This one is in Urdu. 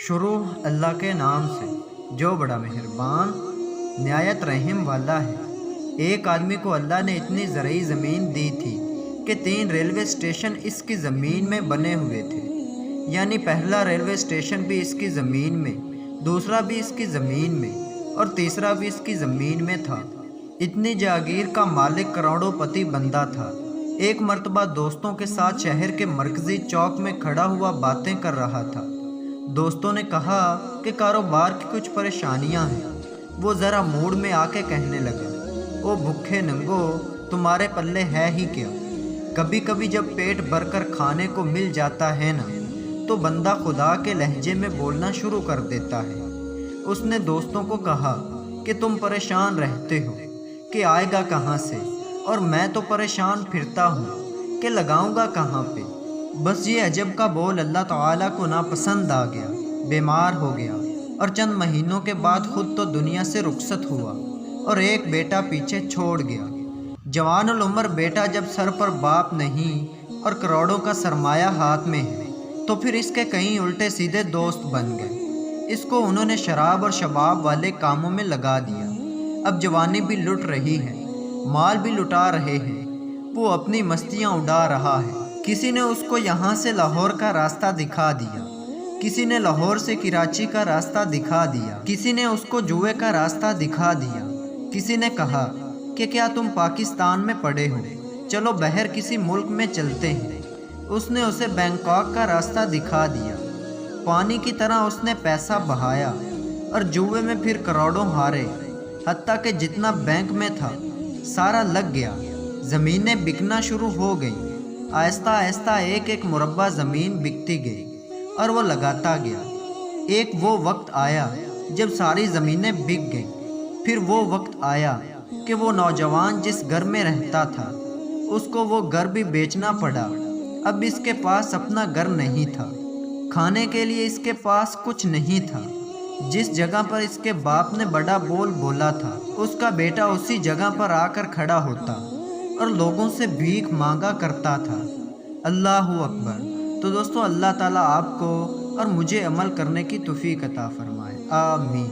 شروع اللہ کے نام سے جو بڑا مہربان نہایت رحم والا ہے۔ ایک آدمی کو اللہ نے اتنی زرعی زمین دی تھی کہ 3 ریلوے اسٹیشن اس کی زمین میں بنے ہوئے تھے، یعنی پہلا ریلوے اسٹیشن بھی اس کی زمین میں، دوسرا بھی اس کی زمین میں اور تیسرا بھی اس کی زمین میں تھا۔ اتنی جاگیر کا مالک کروڑوں پتی بندہ تھا۔ ایک مرتبہ دوستوں کے ساتھ شہر کے مرکزی چوک میں کھڑا ہوا باتیں کر رہا تھا۔ دوستوں نے کہا کہ کاروبار کی کچھ پریشانیاں ہیں۔ وہ ذرا موڈ میں آ کے کہنے لگا، او بھوکے ننگو، تمہارے پلے ہے ہی کیا؟ کبھی کبھی جب پیٹ بھر کر کھانے کو مل جاتا ہے نا، تو بندہ خدا کے لہجے میں بولنا شروع کر دیتا ہے۔ اس نے دوستوں کو کہا کہ تم پریشان رہتے ہو کہ آئے گا کہاں سے، اور میں تو پریشان پھرتا ہوں کہ لگاؤں گا کہاں پہ۔ بس یہ عجب کا بول اللہ تعالیٰ کو ناپسند آ گیا، بیمار ہو گیا اور چند مہینوں کے بعد خود تو دنیا سے رخصت ہوا اور ایک بیٹا پیچھے چھوڑ گیا۔ جوان العمر بیٹا جب سر پر باپ نہیں اور کروڑوں کا سرمایہ ہاتھ میں ہے، تو پھر اس کے کئی الٹے سیدھے دوست بن گئے۔ اس کو انہوں نے شراب اور شباب والے کاموں میں لگا دیا۔ اب جوانی بھی لٹ رہی ہے، مال بھی لٹا رہے ہیں، وہ اپنی مستیاں اڑا رہا ہے۔ کسی نے اس کو یہاں سے لاہور کا راستہ دکھا دیا، کسی نے لاہور سے کراچی کا راستہ دکھا دیا، کسی نے اس کو جوئے کا راستہ دکھا دیا، کسی نے کہا کہ کیا تم پاکستان میں پڑے ہو، چلو بہر کسی ملک میں چلتے ہیں۔ اس نے اسے بینکاک کا راستہ دکھا دیا۔ پانی کی طرح اس نے پیسہ بہایا اور جوئے میں پھر کروڑوں ہارے، حتیٰ کہ جتنا بینک میں تھا سارا لگ گیا۔ زمینیں بکنا شروع ہو گئیں۔ آہستہ آہستہ ایک ایک مربع زمین بکتی گئی اور وہ لگاتا گیا۔ ایک وہ وقت آیا جب ساری زمینیں بک گئیں۔ پھر وہ وقت آیا کہ وہ نوجوان جس گھر میں رہتا تھا، اس کو وہ گھر بھی بیچنا پڑا۔ اب اس کے پاس اپنا گھر نہیں تھا، کھانے کے لیے اس کے پاس کچھ نہیں تھا۔ جس جگہ پر اس کے باپ نے بڑا بول بولا تھا، اس کا بیٹا اسی جگہ پر آ کر کھڑا ہوتا اور لوگوں سے بھیک مانگا کرتا تھا۔ اللہ اکبر۔ تو دوستو، اللہ تعالیٰ آپ کو اور مجھے عمل کرنے کی توفیق عطا فرمائے، آمین۔